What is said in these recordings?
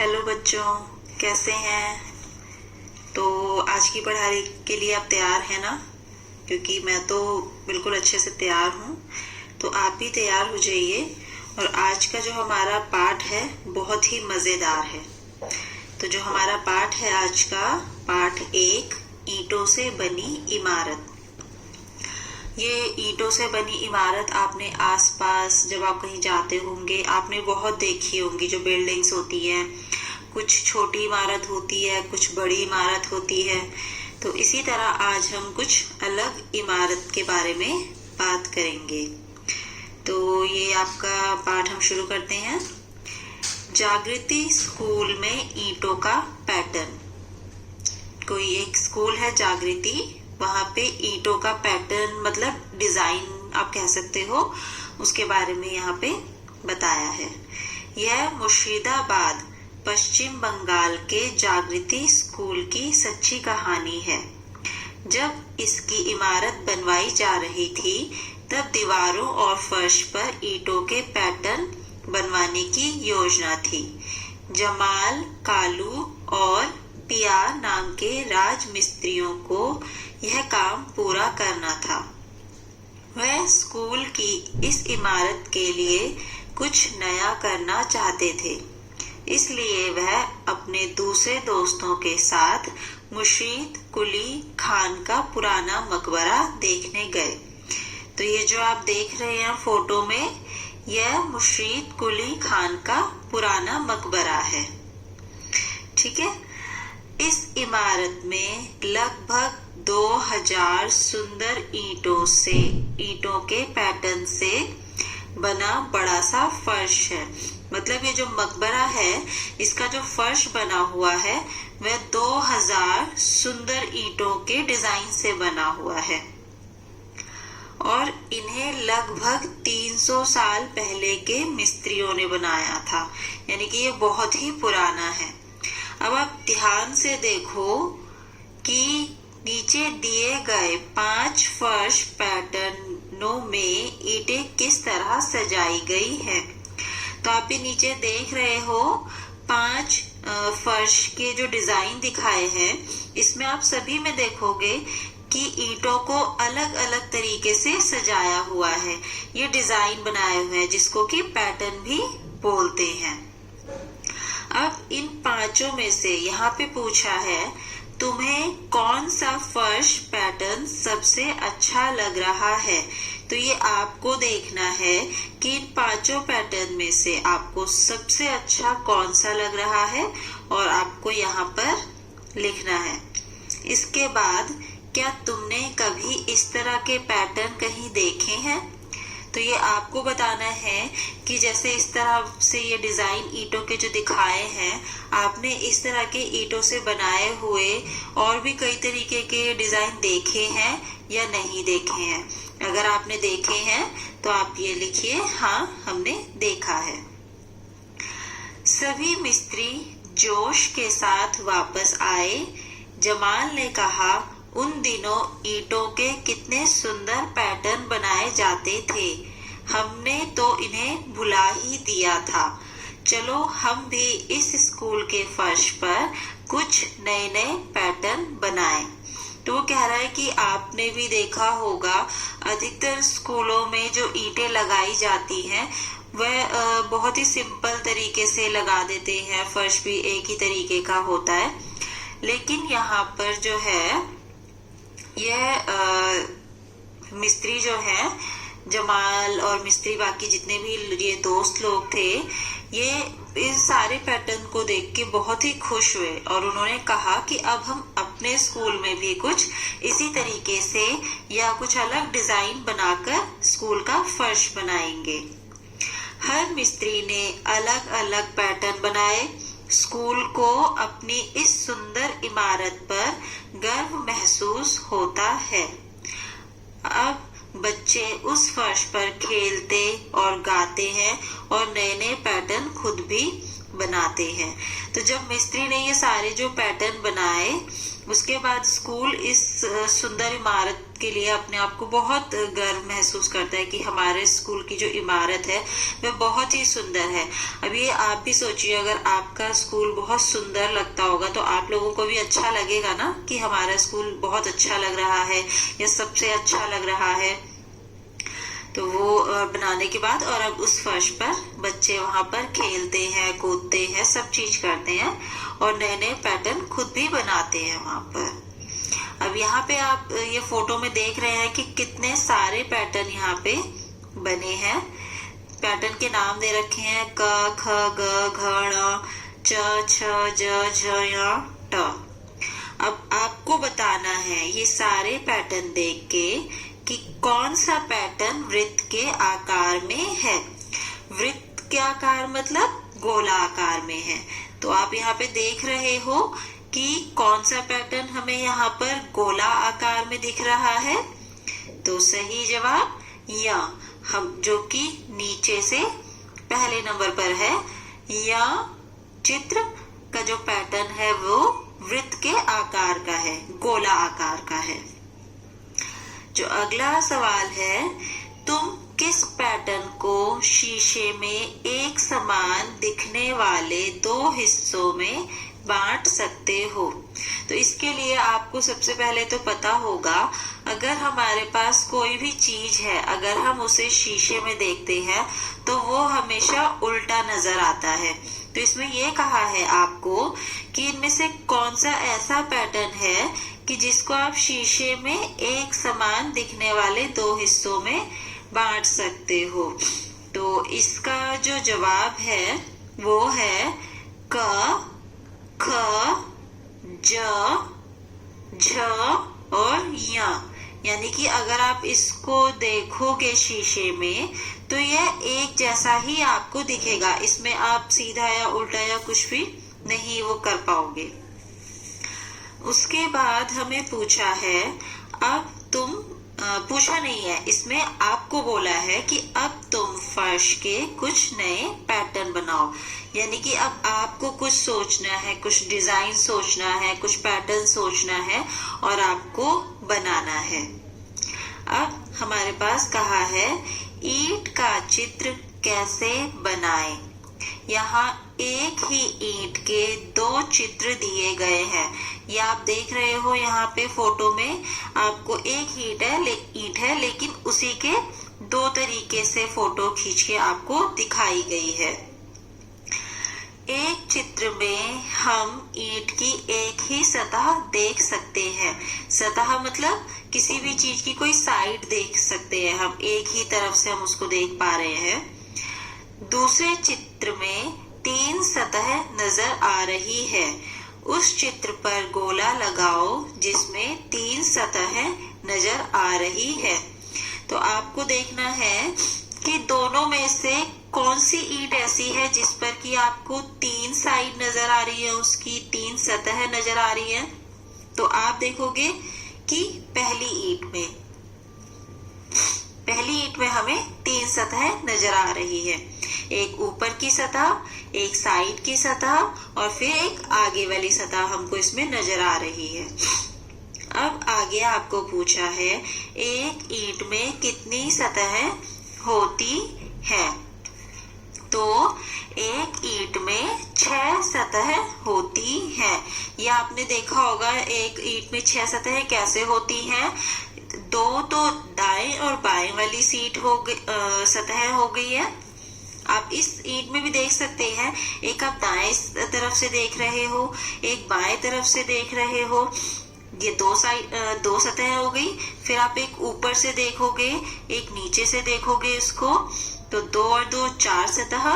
Hello बच्चों, कैसे हैं? तो आज की पढ़ाई के लिए आप तैयार हैं ना? क्योंकि मैं तो बिल्कुल अच्छे से तैयार हूँ। तो आप भी तैयार हो जाइए। और आज का जो हमारा पाठ है बहुत ही मज़ेदार है। तो जो हमारा पाठ है आज का, पाठ 1, ईंटों से बनी इमारत। ये ईंटों से बनी इमारत आपने आसपास जब आप कहीं जाते होंगे आपने बहुत देखी होंगी। जो बिल्डिंग्स होती हैं, कुछ छोटी इमारत होती है, कुछ बड़ी इमारत होती है। तो इसी तरह आज हम कुछ अलग इमारत के बारे में बात करेंगे। तो ये आपका पाठ हम शुरू करते हैं। जागृति स्कूल में ईंटों का पैटर्न। कोई एक स्कूल है जागृति, वहां पे ईंटों का पैटर्न मतलब डिजाइन आप कह सकते हो, उसके बारे में यहाँ पे बताया है। यह मुर्शिदाबाद पश्चिम बंगाल के जागृति स्कूल की सच्ची कहानी है। जब इसकी इमारत बनवाई जा रही थी तब दीवारों और फर्श पर ईंटों के पैटर्न बनवाने की योजना थी। जमाल, कालू और पिया नाम के राजमिस्त्रियों को यह काम पूरा करना था। वह स्कूल की इस इमारत के लिए कुछ नया करना चाहते थे, इसलिए वह अपने दूसरे दोस्तों के साथ मुर्शीद कुली खान का पुराना मकबरा देखने गए। तो ये जो आप देख रहे हैं फोटो में, यह मुर्शीद कुली खान का पुराना मकबरा है। ठीक है। इस इमारत में लगभग 2000 सुंदर ईंटों के पैटर्न से बना बड़ा सा फर्श है। मतलब ये जो मकबरा है, इसका जो फर्श बना हुआ है वह 2000 सुंदर ईंटों के डिजाइन से बना हुआ है। और इन्हें लगभग 300 साल पहले के मिस्त्रियों ने बनाया था, यानी कि ये बहुत ही पुराना है। अब आप ध्यान से देखो कि नीचे दिए गए 5 फर्श पैटर्नों में ईंटें किस तरह सजाई गई है। तो आप ये नीचे देख रहे हो 5 फर्श के जो डिजाइन दिखाए हैं, इसमें आप सभी में देखोगे कि ईंटों को अलग अलग तरीके से सजाया हुआ है। ये डिजाइन बनाए हुए हैं जिसको कि पैटर्न भी बोलते हैं। अब इन 5 में से यहाँ पे पूछा है, तुम्हें कौन सा फर्श पैटर्न सबसे अच्छा लग रहा है। तो ये आपको देखना है कि इन 5 पैटर्न में से आपको सबसे अच्छा कौन सा लग रहा है और आपको यहाँ पर लिखना है। इसके बाद क्या तुमने कभी इस तरह के पैटर्न कहीं देखे हैं? तो ये आपको बताना है कि जैसे इस तरह से ये डिजाइन ईंटों के जो दिखाए हैं, आपने इस तरह के ईंटों से बनाए हुए और भी कई तरीके के डिजाइन देखे हैं या नहीं देखे हैं। अगर आपने देखे हैं तो आप ये लिखिए, हाँ हमने देखा है। सभी मिस्त्री जोश के साथ वापस आए। जमाल ने कहा, उन दिनों ईंटों के कितने सुंदर पैटर्न बनाए जाते थे, हमने तो इन्हें भुला ही दिया था। चलो हम भी इस स्कूल के फर्श पर कुछ नए नए पैटर्न बनाएं। तो वो कह रहा है कि आपने भी देखा होगा अधिकतर स्कूलों में जो ईंटें लगाई जाती हैं वह बहुत ही सिंपल तरीके से लगा देते हैं, फर्श भी एक ही तरीके का होता है। लेकिन यहाँ पर जो है यह मिस्त्री जो है, जमाल और मिस्त्री बाकी जितने भी ये दोस्त लोग थे, ये इस सारे पैटर्न को देख के बहुत ही खुश हुए और उन्होंने कहा कि अब हम अपने स्कूल में भी कुछ इसी तरीके से या कुछ अलग डिजाइन बनाकर स्कूल का फर्श बनाएंगे। हर मिस्त्री ने अलग अलग पैटर्न बनाए। स्कूल को अपनी इस सुंदर इमारत पर गर्व महसूस होता है। अब बच्चे उस फर्श पर खेलते और गाते हैं और नए नए पैटर्न खुद भी बनाते हैं। तो जब मिस्त्री ने ये सारे जो पैटर्न बनाए उसके बाद स्कूल इस सुंदर इमारत के लिए अपने आप को बहुत गर्व महसूस करता है कि हमारे स्कूल की जो इमारत है वह बहुत ही सुंदर है। अब ये आप भी सोचिए, अगर आपका स्कूल बहुत सुंदर लगता होगा तो आप लोगों को भी अच्छा लगेगा ना कि हमारा स्कूल बहुत अच्छा लग रहा है या सबसे अच्छा लग रहा है। तो वो बनाने के बाद और अब उस फर्श पर बच्चे वहां पर खेलते हैं, कूदते हैं, सब चीज करते हैं और नए नए पैटर्न खुद भी बनाते हैं वहां पर। अब यहाँ पे आप ये फोटो में देख रहे हैं कि कितने सारे पैटर्न यहाँ पे बने हैं। पैटर्न के नाम दे रखे हैं क, ख, ग, घ, ण, च, छ, ज, झ, य, ट। अब आपको बताना है ये सारे पैटर्न देख के कि कौन सा पैटर्न वृत्त के आकार में है। वृत्त के आकार मतलब गोला आकार में है। तो आप यहाँ पे देख रहे हो कि कौन सा पैटर्न हमें यहाँ पर गोला आकार में दिख रहा है। तो सही जवाब य, हम जो कि नीचे से पहले नंबर पर है। या चित्र का जो पैटर्न है वो वृत्त के आकार का है, गोला आकार का है। जो अगला सवाल है, तुम किस पैटर्न को शीशे में एक समान दिखने वाले दो हिस्सों में बांट सकते हो। तो इसके लिए आपको सबसे पहले तो पता होगा, अगर हमारे पास कोई भी चीज है, अगर हम उसे शीशे में देखते हैं तो वो हमेशा उल्टा नजर आता है। तो इसमें ये कहा है आपको कि इनमें से कौन सा ऐसा पैटर्न है कि जिसको आप शीशे में एक समान दिखने वाले दो हिस्सों में बांट सकते हो। तो इसका जो जवाब है वो है क, ख, ज, झ और य। यानी कि अगर आप इसको देखोगे शीशे में तो यह एक जैसा ही आपको दिखेगा। इसमें आप सीधा या उल्टा या कुछ भी नहीं वो कर पाओगे। उसके बाद हमें पूछा है, अब तुम पूछा नहीं है, इसमें आपको बोला है कि अब तुम फर्श के कुछ नए पैटर्न बनाओ। यानी कि अब आपको कुछ सोचना है, कुछ डिजाइन सोचना है, कुछ पैटर्न सोचना है और आपको बनाना है। अब हमारे पास कहा है ईंट का चित्र कैसे बनाएं। यहाँ एक ही ईंट के दो चित्र दिए गए हैं। ये आप देख रहे हो यहाँ पे फोटो में, आपको एक ईंट है लेकिन उसी के दो तरीके से फोटो खींच के आपको दिखाई गई है। एक चित्र में हम ईंट की एक ही सतह देख सकते हैं। सतह मतलब किसी भी चीज की कोई साइड देख सकते हैं हम, एक ही तरफ से हम उसको देख पा रहे हैं। दूसरे चित्र में तीन सतह नजर आ रही है। उस चित्र पर गोला लगाओ जिसमें तीन सतह नजर आ रही है। तो आपको देखना है कि दोनों में से कौन सी ईंट ऐसी है जिस पर कि आपको तीन साइड नजर आ रही है, उसकी तीन सतह नजर आ रही है। तो आप देखोगे कि पहली ईंट में हमें तीन सतह नजर आ रही है। एक ऊपर की सतह, एक साइड की सतह और फिर एक आगे वाली सतह हमको इसमें नजर आ रही है। अब आगे आपको पूछा है, एक ईंट में कितनी सतह होती है। तो एक ईंट में 6 सतह होती है। ये आपने देखा होगा, एक ईंट में 6 सतह कैसे होती हैं। दो तो दाएं और बाएं वाली सतह हो गई है। आप इस ईंट में भी देख सकते हैं, एक आप दाएं तरफ से देख रहे हो, एक बाएं तरफ से देख रहे हो। ये दो सतह हो गई। फिर आप एक ऊपर से देखोगे, एक नीचे से देखोगे इसको, तो 2 और 2 4 सतह।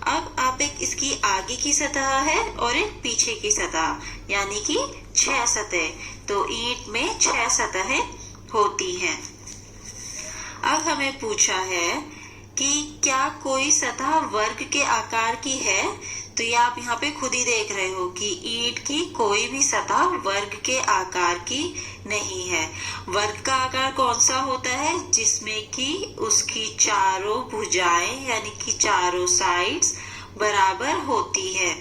अब आप एक इसकी आगे की सतह है और एक पीछे की सतह, यानी कि 6 सतह। तो ईंट में 6 सतह होती हैं। अब हमें पूछा है कि क्या कोई सतह वर्ग के आकार की है। तो ये आप यहाँ पे खुद ही देख रहे हो कि ईंट की कोई भी सतह वर्ग के आकार की नहीं है। वर्ग का आकार कौन सा होता है, जिसमें कि उसकी चारों भुजाएं यानी कि चारों साइड्स बराबर होती है।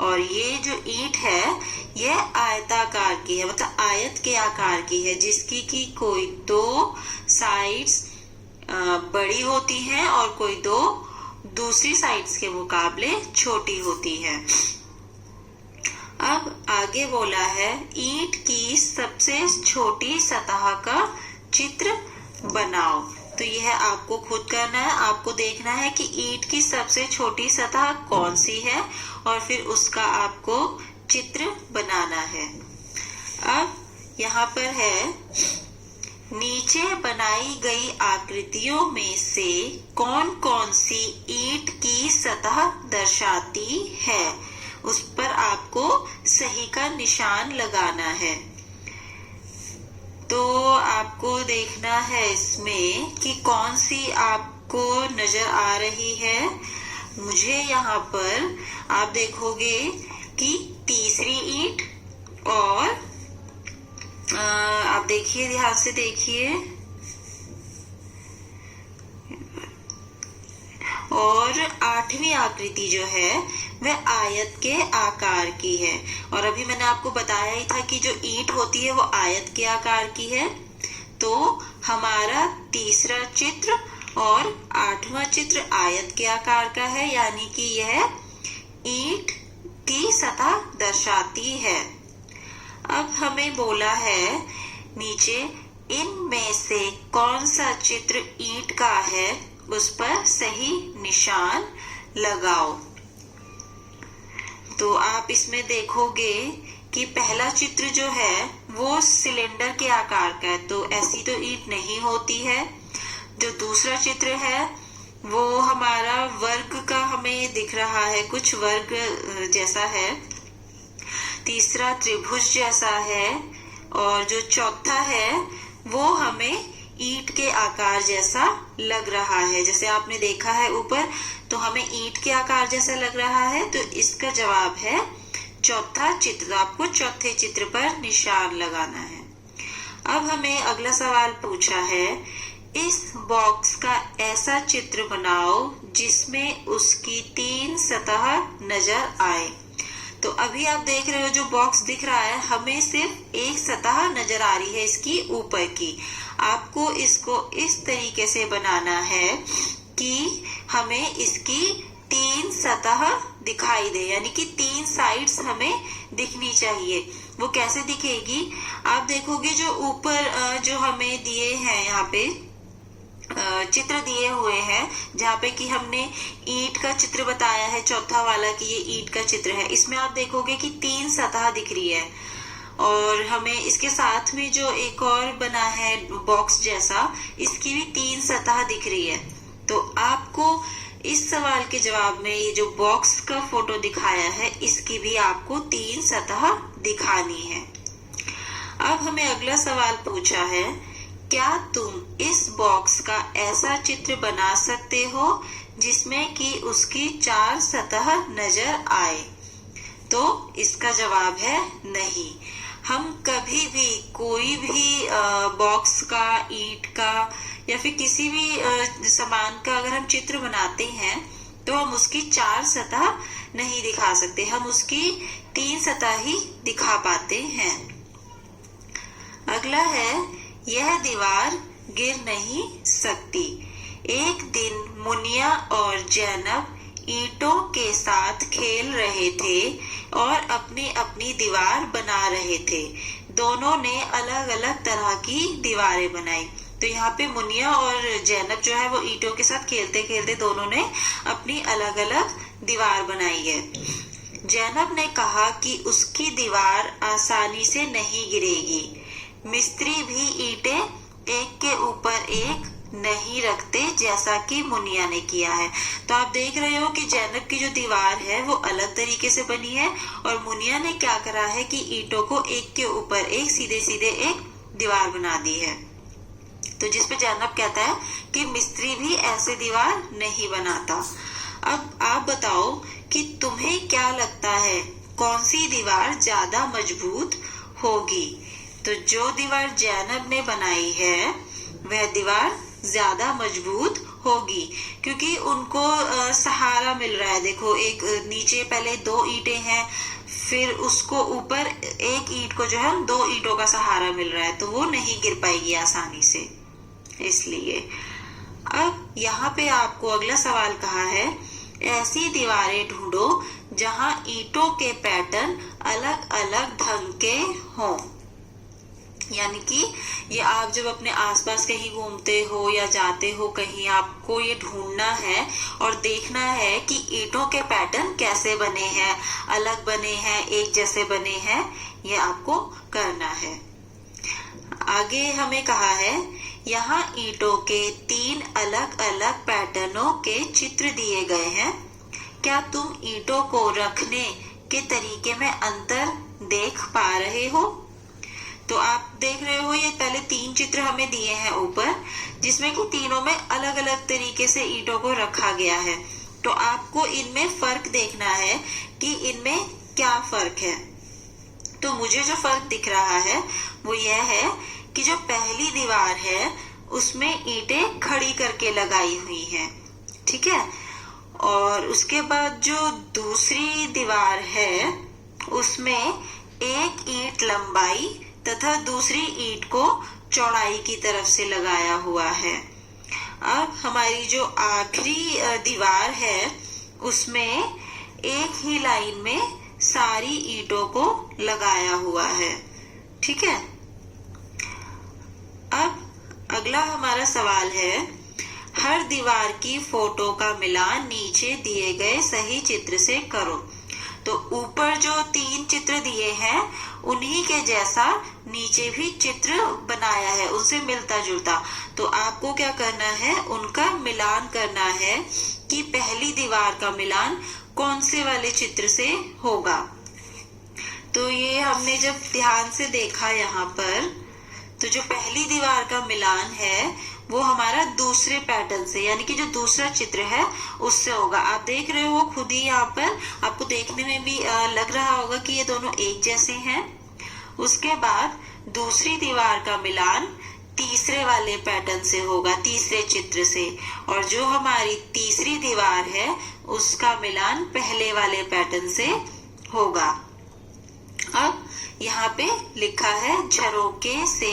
और ये जो ईंट है यह आयताकार की है, मतलब आयत के आकार की है, जिसकी की कोई दो साइड्स बड़ी होती हैं और कोई दो दूसरी साइड्स के मुकाबले छोटी होती है। अब आगे बोला है ईंट की सबसे छोटी सतह का चित्र बनाओ। तो यह आपको खुद करना है, आपको देखना है कि ईंट की सबसे छोटी सतह कौन सी है और फिर उसका आपको चित्र बनाना है। अब यहाँ पर है नीचे बनाई गई आकृतियों में से कौन कौन सी ईंट की सतह दर्शाती है, उस पर आपको सही का निशान लगाना है। तो आपको देखना है इसमें कि कौन सी आपको नजर आ रही है। मुझे यहाँ पर आप देखोगे कि तीसरी ईंट, और आप देखिए, ध्यान से देखिए, और आठवीं आकृति जो है वह आयत के आकार की है। और अभी मैंने आपको बताया ही था कि जो ईंट होती है वो आयत के आकार की है। तो हमारा तीसरा चित्र और आठवां चित्र आयत के आकार का है, यानी कि यह ईंट की सतह दर्शाती है। अब हमें बोला है नीचे इनमें से कौन सा चित्र ईंट का है, उस पर सही निशान लगाओ। तो आप इसमें देखोगे कि पहला चित्र जो है वो सिलेंडर के आकार का है, तो ऐसी तो ईंट नहीं होती है। जो दूसरा चित्र है वो हमारा वर्ग का हमें दिख रहा है, कुछ वर्ग जैसा है। तीसरा त्रिभुज जैसा है, और जो चौथा है वो हमें ईंट के आकार जैसा लग रहा है। जैसे आपने देखा है ऊपर, तो हमें ईंट के आकार जैसा लग रहा है, तो इसका जवाब है चौथा चित्र। तो आपको चौथे चित्र पर निशान लगाना है। अब हमें अगला सवाल पूछा है इस बॉक्स का ऐसा चित्र बनाओ जिसमें उसकी 3 सतह नजर आए। तो अभी आप देख रहे हो जो बॉक्स दिख रहा है, हमें सिर्फ एक सतह नजर आ रही है इसकी ऊपर की। आपको इसको इस तरीके से बनाना है कि हमें इसकी 3 सतह दिखाई दे, यानी कि 3 साइड्स हमें दिखनी चाहिए। वो कैसे दिखेगी, आप देखोगे जो ऊपर जो हमें दिए हैं यहाँ पे चित्र दिए हुए हैं, जहाँ पे कि हमने ईंट का चित्र बताया है, चौथा वाला कि ये ईंट का चित्र है। इसमें आप देखोगे कि 3 सतह दिख रही है, और हमें इसके साथ में जो एक और बना है बॉक्स जैसा, इसकी भी 3 सतह दिख रही है। तो आपको इस सवाल के जवाब में ये जो बॉक्स का फोटो दिखाया है, इसकी भी आपको 3 सतह दिखानी है। अब हमें अगला सवाल पूछा है क्या तुम इस बॉक्स का ऐसा चित्र बना सकते हो जिसमें कि उसकी 4 सतह नजर आए। तो इसका जवाब है नहीं। हम कभी भी कोई भी बॉक्स का, ईंट का या फिर किसी भी सामान का अगर हम चित्र बनाते हैं तो हम उसकी 4 सतह नहीं दिखा सकते, हम उसकी 3 सतह ही दिखा पाते हैं। अगला है यह दीवार गिर नहीं सकती। एक दिन मुनिया और जैनब ईंटों के साथ खेल रहे थे और अपनी अपनी दीवार बना रहे थे। दोनों ने अलग अलग तरह की दीवारें बनाई। तो यहाँ पे मुनिया और जैनब जो है वो ईंटों के साथ खेलते खेलते दोनों ने अपनी अलग अलग दीवार बनाई है। जैनब ने कहा कि उसकी दीवार आसानी से नहीं गिरेगी। मिस्त्री भी ईंटें एक के ऊपर एक नहीं रखते जैसा कि मुनिया ने किया है। तो आप देख रहे हो कि जैनब की जो दीवार है वो अलग तरीके से बनी है, और मुनिया ने क्या करा है कि ईंटों को एक के ऊपर एक सीधे सीधे एक दीवार बना दी है। तो जिस पे जैनब कहता है कि मिस्त्री भी ऐसे दीवार नहीं बनाता। अब आप बताओ कि तुम्हें क्या लगता है कौन सी दीवार ज्यादा मजबूत होगी। तो जो दीवार जैनब ने बनाई है वह दीवार ज्यादा मजबूत होगी, क्योंकि उनको सहारा मिल रहा है। देखो, एक नीचे पहले 2 ईंटें हैं, फिर उसको ऊपर एक ईंट को जो है 2 ईंटों का सहारा मिल रहा है, तो वो नहीं गिर पाएगी आसानी से, इसलिए। अब यहाँ पे आपको अगला सवाल कहा है, ऐसी दीवारें ढूंढो जहां ईंटों के पैटर्न अलग अलग ढंग के हों। यानी कि ये आप जब अपने आसपास कहीं घूमते हो या जाते हो कहीं, आपको ये ढूंढना है और देखना है कि ईंटों के पैटर्न कैसे बने हैं, अलग बने हैं, एक जैसे बने हैं, ये आपको करना है। आगे हमें कहा है, यहाँ ईंटों के 3 अलग अलग पैटर्नों के चित्र दिए गए हैं। क्या तुम ईंटों को रखने के तरीके में अंतर देख पा रहे हो? तो आप देख रहे हो, ये पहले 3 चित्र हमें दिए हैं ऊपर, जिसमें कि तीनों में अलग अलग तरीके से ईंटों को रखा गया है। तो आपको इनमें फर्क देखना है कि इनमें क्या फर्क है। तो मुझे जो फर्क दिख रहा है वो यह है कि जो पहली दीवार है उसमें ईंटें खड़ी करके लगाई हुई हैं, ठीक है। और उसके बाद जो दूसरी दीवार है उसमें एक ईंट लंबाई तथा दूसरी ईंट को चौड़ाई की तरफ से लगाया हुआ है। अब हमारी जो आखिरी दीवार है उसमें एक ही लाइन में सारी ईंटों को लगाया हुआ है, ठीक है। अब अगला हमारा सवाल है, हर दीवार की फोटो का मिलान नीचे दिए गए सही चित्र से करो। तो ऊपर जो 3 चित्र दिए हैं उन्हीं के जैसा नीचे भी चित्र बनाया है, उनसे मिलता जुलता। तो आपको क्या करना है, उनका मिलान करना है कि पहली दीवार का मिलान कौन से वाले चित्र से होगा। तो ये हमने जब ध्यान से देखा यहाँ पर, तो जो पहली दीवार का मिलान है वो हमारा दूसरे पैटर्न से, यानी कि जो दूसरा चित्र है उससे होगा। आप देख रहे हो खुद ही, यहाँ पर आपको देखने में भी लग रहा होगा कि ये दोनों एक जैसे हैं। उसके बाद दूसरी दीवार का मिलान तीसरे वाले पैटर्न से होगा, तीसरे चित्र से। और जो हमारी तीसरी दीवार है उसका मिलान पहले वाले पैटर्न से होगा। अब यहाँ पे लिखा है, झरोके से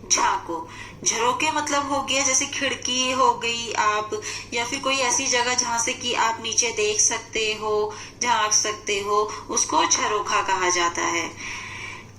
झांको। झरोके मतलब हो गया जैसे खिड़की हो गई आप, या फिर कोई ऐसी जगह जहां से कि आप नीचे देख सकते हो, झांक सकते हो, उसको झरोखा कहा जाता है।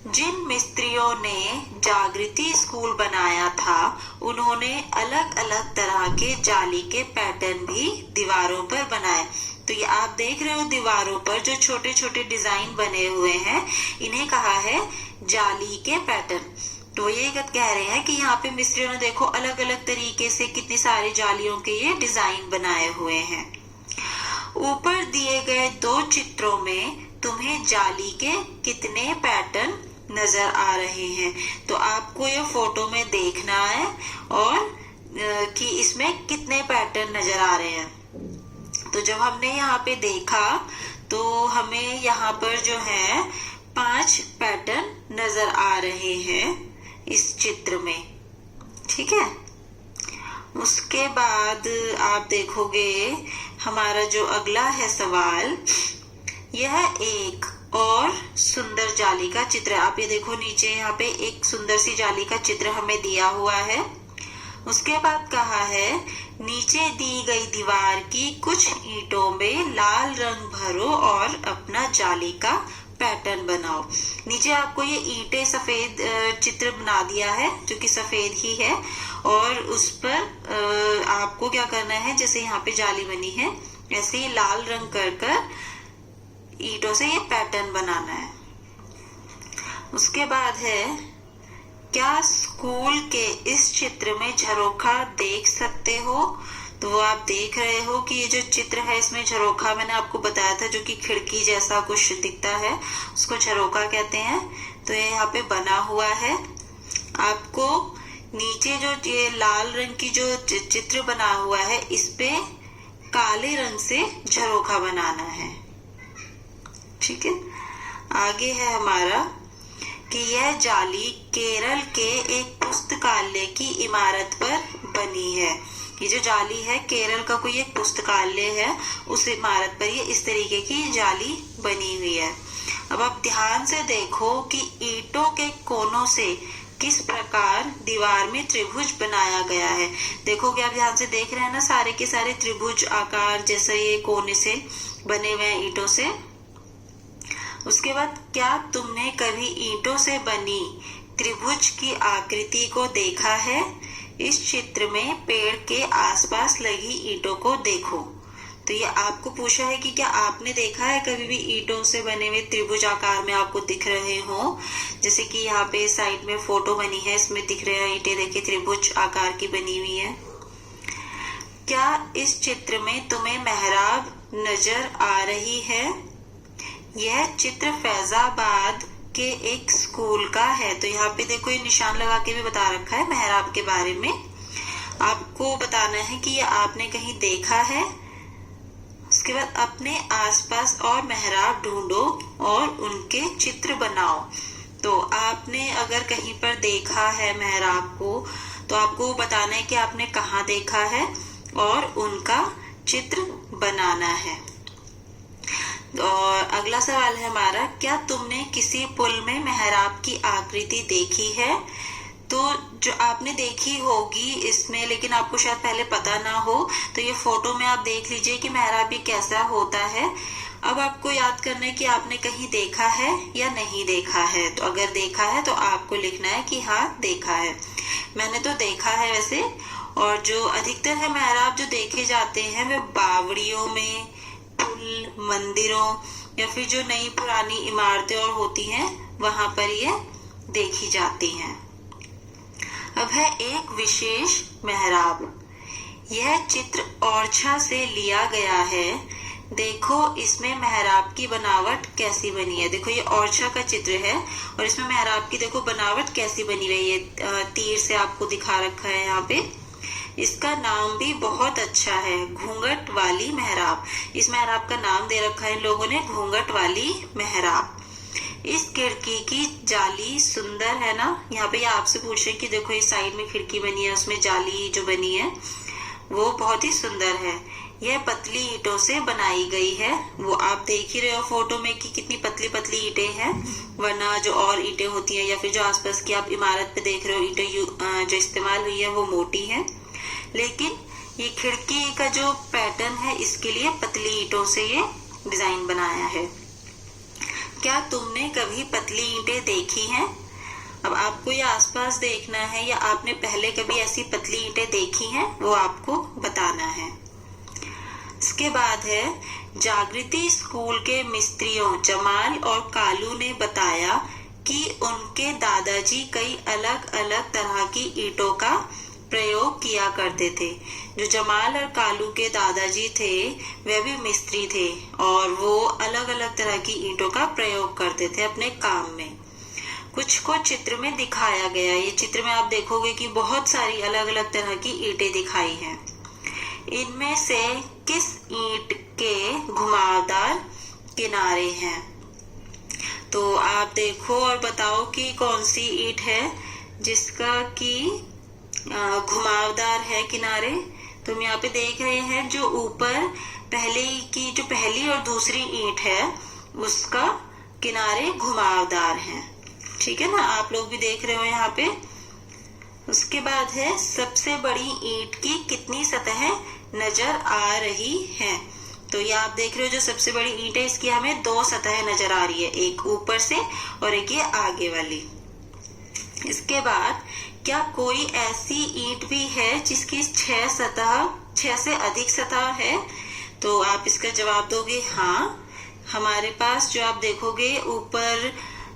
जिन मिस्त्रियों ने जागृति स्कूल बनाया था उन्होंने अलग अलग तरह के जाली के पैटर्न भी दीवारों पर बनाए। तो ये आप देख रहे हो दीवारों पर जो छोटे छोटे डिजाइन बने हुए हैं, इन्हें कहा है जाली के पैटर्न। तो ये कह रहे हैं कि यहाँ पे मिस्त्रियों ने देखो अलग अलग तरीके से कितनी सारी जालियों के ये डिजाइन बनाए हुए हैं। ऊपर दिए गए 2 चित्रों में तुम्हें जाली के कितने पैटर्न नजर आ रहे हैं? तो आपको ये फोटो में देखना है और कि इसमें कितने पैटर्न नजर आ रहे हैं। तो जब हमने यहाँ पे देखा तो हमें यहाँ पर जो है 5 पैटर्न नजर आ रहे हैं इस चित्र में, ठीक है। उसके बाद आप देखोगे हमारा जो अगला है सवाल, यह एक और सुंदर जाली का चित्र है। आप ये देखो नीचे यहाँ पे एक सुंदर सी जाली का चित्र हमें दिया हुआ है। उसके बाद कहा है, नीचे दी गई दीवार की कुछ ईंटों में लाल रंग भरो और अपना जाली का पैटर्न बनाओ। नीचे आपको ये ईंटें सफेद चित्र बना दिया है जो कि सफेद ही है, और उस पर आपको क्या करना है, जैसे यहाँ पे जाली बनी है ऐसे ही लाल रंग कर कर ईंटों से ये पैटर्न बनाना है। उसके बाद है, क्या स्कूल के इस चित्र में झरोखा देख सकते हो? तो वो आप देख रहे हो कि ये जो चित्र है इसमें झरोखा, मैंने आपको बताया था, जो कि खिड़की जैसा कुछ दिखता है उसको झरोखा कहते हैं। तो ये यहाँ पे बना हुआ है। आपको नीचे जो ये लाल रंग की जो चित्र बना हुआ है इस पे काले रंग से झरोखा बनाना है, ठीक है। आगे है हमारा कि यह जाली केरल के एक पुस्तकालय की इमारत पर बनी है। ये जो जाली है केरल का कोई एक पुस्तकालय है, उस इमारत पर ये इस तरीके की जाली बनी हुई है। अब आप ध्यान से देखो कि ईंटों के कोनों से किस प्रकार दीवार में त्रिभुज बनाया गया है। देखोगे आप ध्यान से देख रहे हैं ना, सारे के सारे त्रिभुज आकार जैसे ये कोने से बने हुए हैं ईंटों से। उसके बाद क्या तुमने कभी ईंटों से बनी त्रिभुज की आकृति को देखा है? इस चित्र में पेड़ के आसपास लगी ईंटों को देखो। तो ये आपको पूछा है कि क्या आपने देखा है कभी भी ईंटों से बने हुए त्रिभुज आकार में आपको दिख रहे हो? जैसे कि यहाँ पे साइड में फोटो बनी है, इसमें दिख रहे हैं ईंटें, देखिए त्रिभुज आकार की बनी हुई है। क्या इस चित्र में तुम्हें मेहराब नजर आ रही है? यह चित्र फैजाबाद के एक स्कूल का है। तो यहाँ पे देखो ये निशान लगा के भी बता रखा है मेहराब के बारे में। आपको बताना है कि ये आपने कहीं देखा है। उसके बाद अपने आसपास और मेहराब ढूंढो और उनके चित्र बनाओ। तो आपने अगर कहीं पर देखा है मेहराब को, तो आपको बताना है कि आपने कहाँ देखा है और उनका चित्र बनाना है। और अगला सवाल है हमारा, क्या तुमने किसी पुल में मेहराब की आकृति देखी है? तो जो आपने देखी होगी इसमें, लेकिन आपको शायद पहले पता ना हो, तो ये फोटो में आप देख लीजिए कि मेहराब भी कैसा होता है। अब आपको याद करना है कि आपने कहीं देखा है या नहीं देखा है। तो अगर देखा है तो आपको लिखना है कि हाँ देखा है। मैंने तो देखा है वैसे। और जो अधिकतर है मेहराब जो देखे जाते हैं वे बावड़ियों में, पुल, मंदिरों या फिर जो नई पुरानी इमारतें और होती हैं वहां पर ये देखी जाती हैं। अब है एक विशेष मेहराब। यह चित्र ओरछा से लिया गया है। देखो इसमें मेहराब की बनावट कैसी बनी है। देखो ये ओरछा का चित्र है और इसमें मेहराब की देखो बनावट कैसी बनी हुई है। तीर से आपको दिखा रखा है यहाँ पे। इसका नाम भी बहुत अच्छा है, घूंघट वाली मेहराब। इस मेहराब का नाम दे रखा है इन लोगों ने, घूंघट वाली मेहराब। इस खिड़की की जाली सुंदर है ना। यहाँ पे आपसे पूछ रहे कि देखो इस साइड में खिड़की बनी है, उसमें जाली जो बनी है वो बहुत ही सुंदर है। यह पतली ईंटों से बनाई गई है। वो आप देख ही रहे हो फोटो में कि कितनी पतली पतली ईंटें हैं, वरना जो और ईंटें होती हैं या फिर जो आसपास की आप इमारत पे देख रहे हो ईंटें जो इस्तेमाल हुई है वो मोटी है। लेकिन ये खिड़की का जो पैटर्न है इसके लिए पतली ईंटों से ये डिजाइन बनाया है। क्या तुमने कभी पतली ईंटें देखी हैं? अब आपको ये आसपास देखना है या आपने पहले कभी ऐसी पतली ईंटें देखी हैं, वो आपको बताना है। इसके बाद है, जागृति स्कूल के मिस्त्रियों जमाल और कालू ने बताया कि उनके दादाजी कई अलग अलग तरह की ईंटों का प्रयोग किया करते थे। जो जमाल और कालू के दादाजी थे वे भी मिस्त्री थे और वो अलग अलग तरह की ईंटों का प्रयोग करते थे अपने काम में। कुछ को चित्र में दिखाया गया। ये चित्र में आप देखोगे कि बहुत सारी अलग अलग तरह की ईंटें दिखाई हैं। इनमें से किस ईंट के घुमावदार किनारे हैं? तो आप देखो और बताओ कि कौन सी ईंट है जिसका की घुमावदार है किनारे। तो हम यहाँ पे देख रहे हैं जो ऊपर पहली और दूसरी ईंट है उसका किनारे घुमावदार है। ठीक है ना, आप लोग भी देख रहे हो यहाँ पे। उसके बाद है, सबसे बड़ी ईंट की कितनी सतहें नजर आ रही हैं? तो ये आप देख रहे हो जो सबसे बड़ी ईंट है इसकी हमें 2 सतहें नजर आ रही है, एक ऊपर से और एक ये आगे वाली। इसके बाद, क्या कोई ऐसी ईंट भी है जिसकी 6 से अधिक सतह है? तो आप इसका जवाब दोगे हाँ। हमारे पास जो आप देखोगे ऊपर,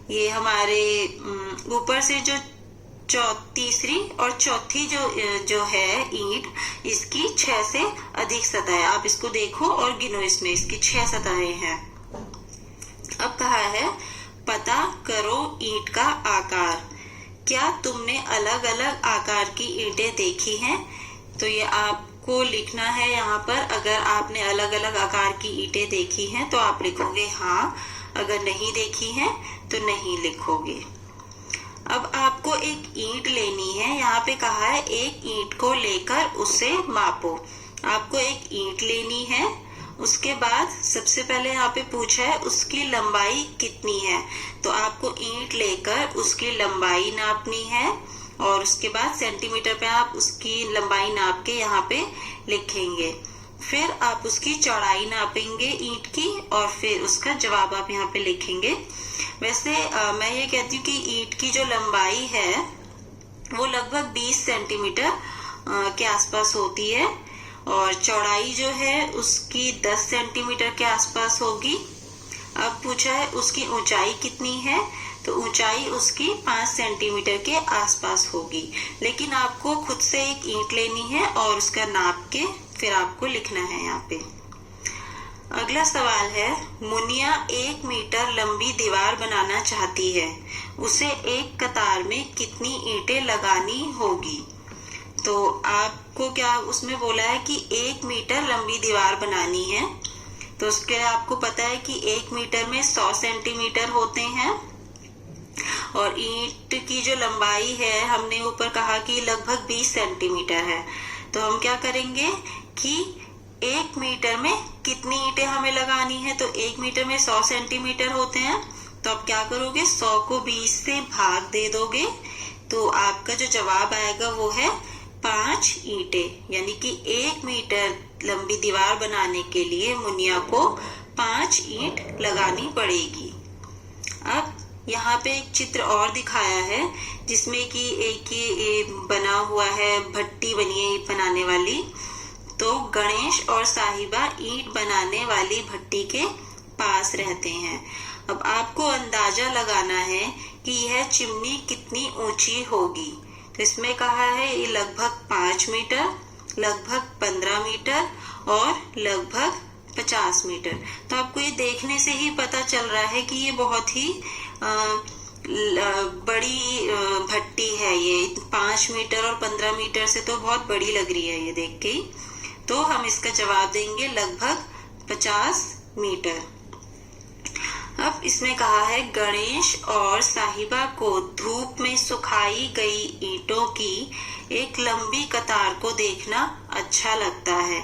ये हमारे ऊपर से जो तीसरी और चौथी जो है ईंट, इसकी 6 से अधिक सतह है। आप इसको देखो और गिनो, इसमें इसकी 6 सतहें हैं। अब कहा है, पता करो ईंट का आकार। क्या तुमने अलग अलग आकार की ईंटें देखी हैं? तो ये आपको लिखना है यहाँ पर। अगर आपने अलग अलग आकार की ईंटें देखी हैं तो आप लिखोगे हाँ, अगर नहीं देखी हैं तो नहीं लिखोगे। अब आपको आपको एक ईंट लेनी है। यहाँ पे कहा है एक ईंट को लेकर उसे मापो। आपको एक ईंट लेनी है। उसके बाद सबसे पहले यहाँ पे पूछा है उसकी लंबाई कितनी है, तो आपको ईंट लेकर उसकी लंबाई नापनी है और उसके बाद सेंटीमीटर पे आप उसकी लंबाई नाप के यहाँ पे लिखेंगे। फिर आप उसकी चौड़ाई नापेंगे ईंट की और फिर उसका जवाब आप यहाँ पे लिखेंगे। वैसे मैं ये कहती हूँ कि ईंट की जो लंबाई है वो लगभग 20 सेंटीमीटर के आसपास होती है और चौड़ाई जो है उसकी 10 सेंटीमीटर के आसपास होगी। अब पूछा है उसकी ऊंचाई कितनी है, तो ऊंचाई उसकी 5 सेंटीमीटर के आसपास होगी। लेकिन आपको खुद से एक ईंट लेनी है और उसका नाप के फिर आपको लिखना है यहाँ पे। अगला सवाल है, मुनिया 1 मीटर लंबी दीवार बनाना चाहती है, उसे एक कतार में कितनी ईंटें लगानी होगी। तो आपको क्या उसमें बोला है कि 1 मीटर लंबी दीवार बनानी है, तो उसके लिए आपको पता है कि 1 मीटर में 100 सेंटीमीटर होते हैं और ईंट की जो लंबाई है हमने ऊपर कहा कि लगभग 20 सेंटीमीटर है। तो हम क्या करेंगे कि 1 मीटर में कितनी ईंटें हमें लगानी है, तो 1 मीटर में 100 सेंटीमीटर होते हैं। तो आप क्या करोगे, 100 को 20 से भाग दे दोगे, तो आपका जो जवाब आएगा वो है 5 ईंटें। यानी कि 1 मीटर लंबी दीवार बनाने के लिए मुनिया को 5 ईंट लगानी पड़ेगी। अब यहाँ पे एक चित्र और दिखाया है जिसमें कि एक ये बना हुआ है, भट्टी बनी है ईंट बनाने वाली। तो गणेश और साहिबा ईंट बनाने वाली भट्टी के पास रहते हैं। अब आपको अंदाजा लगाना है कि यह चिमनी कितनी ऊंची होगी। तो इसमें कहा है ये लगभग 5 मीटर, लगभग 15 मीटर और लगभग 50 मीटर। तो आपको ये देखने से ही पता चल रहा है कि ये बहुत ही बड़ी भट्टी है। ये 5 मीटर और 15 मीटर से तो बहुत बड़ी लग रही है ये देख के। तो हम इसका जवाब देंगे लगभग 50 मीटर। अब इसमें कहा है गणेश और साहिबा को धूप में सुखाई गई ईंटों की एक लंबी कतार को देखना अच्छा लगता है।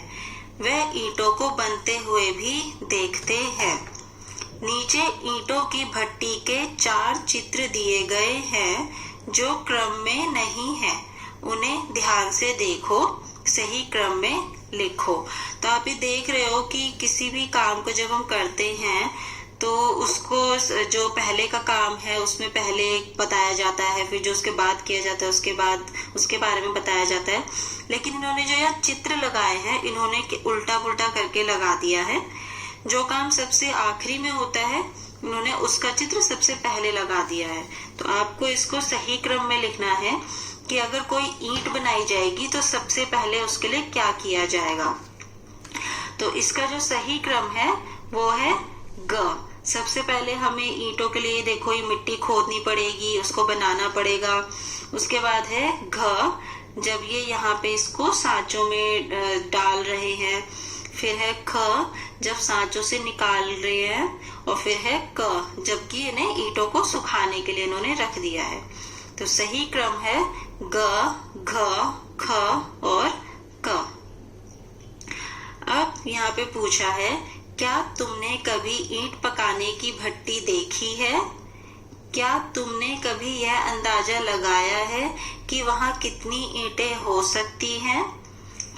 वह ईंटों को बनते हुए भी देखते हैं। नीचे ईंटों की भट्टी के 4 चित्र दिए गए हैं जो क्रम में नहीं है। उन्हें ध्यान से देखो, सही क्रम में लिखो। तो आप ये देख रहे हो कि किसी भी काम को जब हम करते हैं तो उसको जो पहले का काम है उसमें पहले बताया जाता है, फिर जो उसके बाद किया जाता है उसके बाद उसके बारे में बताया जाता है। लेकिन इन्होंने जो यह चित्र लगाए हैं इन्होंने उल्टा पुल्टा करके लगा दिया है। जो काम सबसे आखिरी में होता है उन्होंने उसका चित्र सबसे पहले लगा दिया है। तो आपको इसको सही क्रम में लिखना है कि अगर कोई ईंट बनाई जाएगी तो सबसे पहले उसके लिए क्या किया जाएगा। तो इसका जो सही क्रम है वो है ग। सबसे पहले हमें ईंटों के लिए देखो ये मिट्टी खोदनी पड़ेगी, उसको बनाना पड़ेगा। उसके बाद है घ, जब ये यहाँ पे इसको सांचों में डाल रहे हैं। फिर है ख, जब सांचों से निकाल रहे हैं। और फिर है क, जबकि इन्हें ईंटों को सुखाने के लिए इन्होंने रख दिया है। तो सही क्रम है ग, घ, ख और क। अब यहाँ पे पूछा है क्या तुमने कभी ईंट पकाने की भट्टी देखी है? क्या तुमने कभी यह अंदाजा लगाया है कि वहां कितनी ईंटें हो सकती हैं?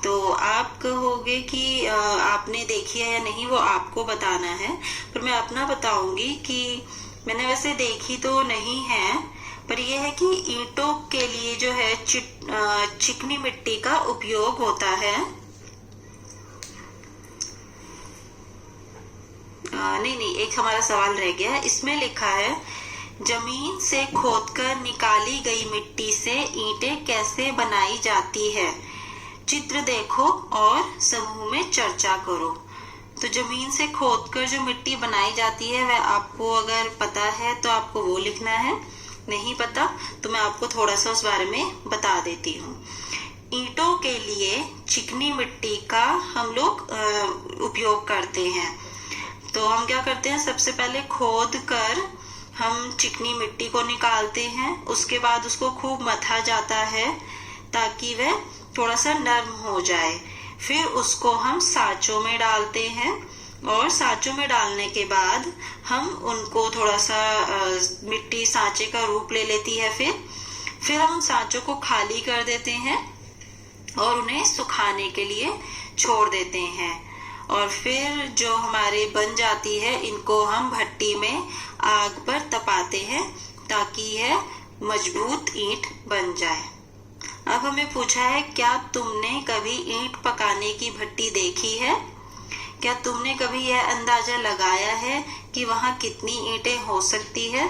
तो आप कहोगे कि आपने देखी है या नहीं वो आपको बताना है, पर मैं अपना बताऊंगी कि मैंने वैसे देखी तो नहीं है, पर यह है कि ईंटों के लिए जो है चिकनी मिट्टी का उपयोग होता है। नहीं, एक हमारा सवाल रह गया है। इसमें लिखा है जमीन से खोदकर निकाली गई मिट्टी से ईंटें कैसे बनाई जाती है? चित्र देखो और समूह में चर्चा करो। तो जमीन से खोदकर जो मिट्टी बनाई जाती है वह आपको अगर पता है तो आपको वो लिखना है, नहीं पता तो मैं आपको थोड़ा सा उस बारे में बता देती हूँ। ईंटों के लिए चिकनी मिट्टी का हम लोग उपयोग करते हैं। तो हम क्या करते हैं, सबसे पहले खोद कर हम चिकनी मिट्टी को निकालते हैं। उसके बाद उसको खूब मथा जाता है ताकि वह थोड़ा सा नरम हो जाए। फिर उसको हम साँचों में डालते हैं और साँचों में डालने के बाद हम उनको थोड़ा सा मिट्टी साँचे का रूप ले लेती है। फिर हम साँचों को खाली कर देते हैं और उन्हें सुखाने के लिए छोड़ देते हैं। और फिर जो हमारे बन जाती है, इनको हम भट्टी में आग पर तपाते हैं ताकि यह मजबूत ईंट बन जाए। अब हमें पूछा है, क्या तुमने कभी ईंट पकाने की भट्टी देखी है? क्या तुमने कभी यह अंदाजा लगाया है कि वहाँ कितनी ईंटें हो सकती है?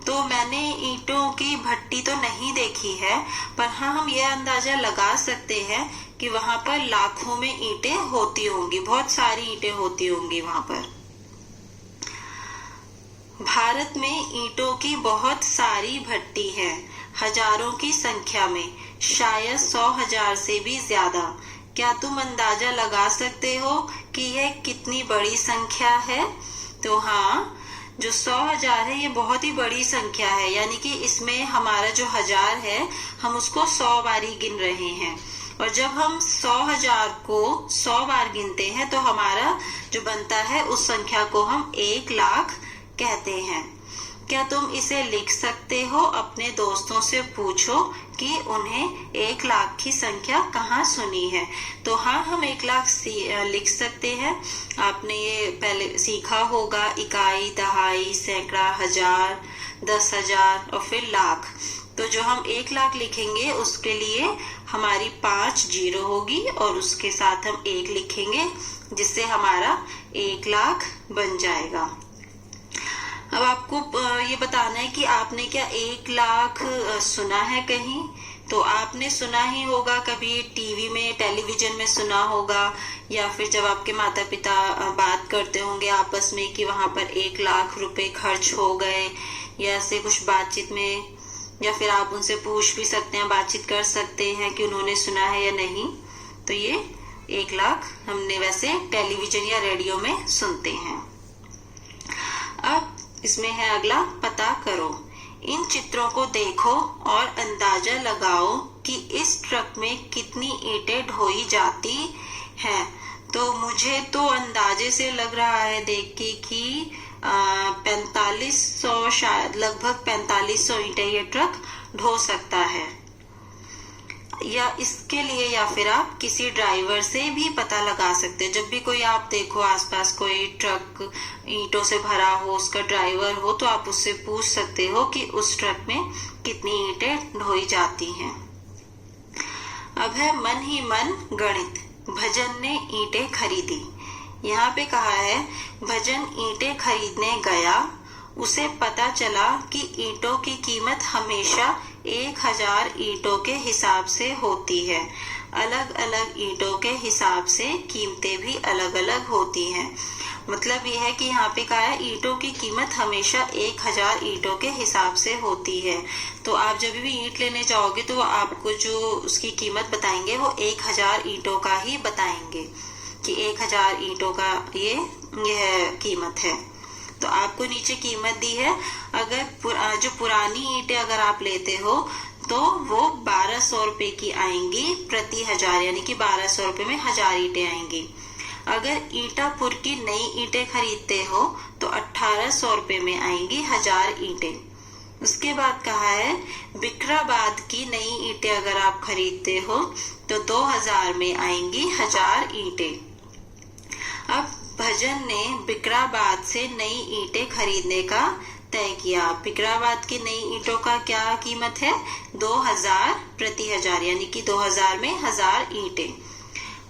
तो मैंने ईंटों की भट्टी तो नहीं देखी है, पर हाँ, हम यह अंदाजा लगा सकते हैं कि वहां पर लाखों में ईंटें होती होंगी, बहुत सारी ईंटें होती होंगी वहां पर। भारत में ईंटों की बहुत सारी भट्टी है, हजारों की संख्या में, शायद 100,000 से भी ज्यादा। क्या तुम अंदाजा लगा सकते हो कि यह कितनी बड़ी संख्या है? तो हाँ, जो 100,000 है ये बहुत ही बड़ी संख्या है, यानी कि इसमें हमारा जो 1000 है हम उसको 100 बारी गिन रहे हैं। और जब हम 100,000 को 100 बार गिनते हैं तो हमारा जो बनता है उस संख्या को हम 1 लाख कहते हैं। क्या तुम इसे लिख सकते हो? अपने दोस्तों से पूछो कि उन्हें 1 लाख की संख्या कहाँ सुनी है। तो हाँ, हम 1 लाख लिख सकते हैं। आपने ये पहले सीखा होगा, इकाई, दहाई, सैकड़ा, हजार, 10,000 और फिर लाख। तो जो हम 1 लाख लिखेंगे उसके लिए हमारी 5 जीरो होगी और उसके साथ हम 1 लिखेंगे, जिससे हमारा 1 लाख बन जाएगा। अब आपको ये बताना है कि आपने क्या 1 लाख सुना है कहीं? तो आपने सुना ही होगा, कभी टीवी में, टेलीविजन में सुना होगा, या फिर जब आपके माता पिता बात करते होंगे आपस में कि वहां पर 1 लाख रुपए खर्च हो गए, या ऐसे कुछ बातचीत में, या फिर आप उनसे पूछ भी सकते हैं, बातचीत कर सकते हैं कि उन्होंने सुना है या नहीं। तो ये 1 लाख हमने वैसे टेलीविजन या रेडियो में सुनते हैं। अब इसमें है अगला, पता करो। इन चित्रों को देखो और अंदाजा लगाओ कि इस ट्रक में कितनी ईंटें ढोई जाती हैं। तो मुझे तो अंदाजे से लग रहा है देख के कि 4500, शायद लगभग 4500 ईंटें ये ट्रक ढो सकता है। या इसके लिए, या फिर आप किसी ड्राइवर से भी पता लगा सकते हैं। जब भी कोई आप देखो आसपास कोई ट्रक ईंटों से भरा हो, उसका ड्राइवर हो, तो आप उससे पूछ सकते हो कि उस ट्रक में कितनी ईंटें ढोई जाती हैं। अब है मन ही मन गणित। भजन ने ईंटें खरीदी। यहाँ पे कहा है, भजन ईंटें खरीदने गया, उसे पता चला कि ईंटों की कीमत हमेशा 1000 ईंटों के हिसाब से होती है। अलग अलग ईंटों के हिसाब से कीमतें भी अलग अलग होती हैं। मतलब यह है कि यहाँ पे कहा है ईंटों की कीमत हमेशा 1000 ईंटों के हिसाब से होती है। तो आप जब भी ईंट लेने जाओगे तो आपको जो उसकी कीमत बताएंगे वो 1000 ईंटों का ही बताएंगे कि 1000 ईंटों का यह कीमत है। तो आपको नीचे कीमत दी है। अगर जो पुरानी ईंटें अगर आप लेते हो तो वो 1200 रुपए की आएंगी प्रति 1000, यानी कि 1200 रुपए में 1000 ईंटें आएंगी। अगर ईटापुर की नई ईंटें खरीदते हो तो 1800 रुपए में आएंगी 1000 ईंटें। उसके बाद कहा है, बिकराबाद की नई ईंटें अगर आप खरीदते हो तो 2000 में आएंगी 1000 ईंटें। अब भजन ने बिकराबाद से नई ईंटें खरीदने का तय किया। बिकराबाद की नई ईंटों का क्या कीमत है? 2000 प्रति 1000, यानी कि 2000 में 1000 ईंटें।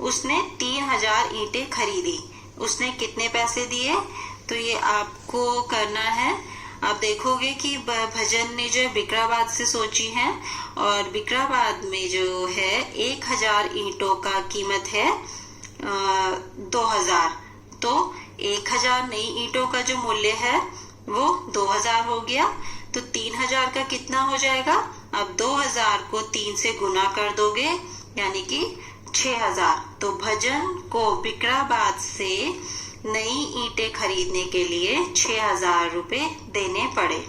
उसने 3000 ईंटें खरीदी। उसने कितने पैसे दिए? तो ये आपको करना है। आप देखोगे कि भजन ने जो बिकराबाद से सोची है, और बिकराबाद में जो है 1000 ईंटों का कीमत है 2000। तो 1000 नई ईंटों का जो मूल्य है वो 2000 हो गया। तो 3000 का कितना हो जाएगा? अब 2000 को 3 से गुना कर दोगे, यानी कि 6000। तो भजन को बिकराबाद से नई ईंटें खरीदने के लिए 6,000 रुपए देने पड़े।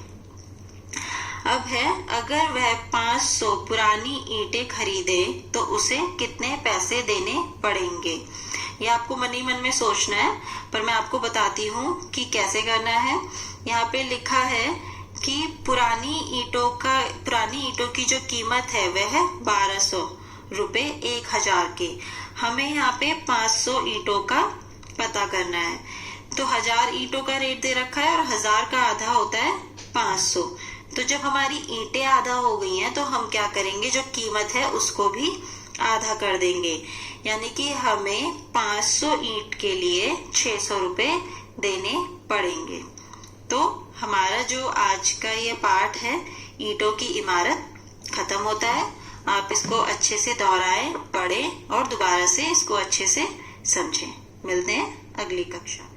अब है, अगर वह 500 पुरानी ईंटें खरीदे तो उसे कितने पैसे देने पड़ेंगे। ये आपको मन ही मन में सोचना है, पर मैं आपको बताती हूँ कि कैसे करना है। यहाँ पे लिखा है कि पुरानी ईंटों की जो कीमत है वह है 1200 रुपए 1000 के। हमें यहाँ पे 500 ईंटों का पता करना है। तो 1000 ईंटों का रेट दे रखा है और 1000 का आधा होता है 500। तो जब हमारी ईंटें आधा हो गई हैं तो हम क्या करेंगे, जो कीमत है उसको भी आधा कर देंगे। यानी कि हमें 500 ईंट के लिए 600 रुपए देने पड़ेंगे। तो हमारा जो आज का ये पाठ है, ईंटों की इमारत, खत्म होता है। आप इसको अच्छे से दोहराएं, पढ़ें और दोबारा से इसको अच्छे से समझें। मिलते हैं अगली कक्षा।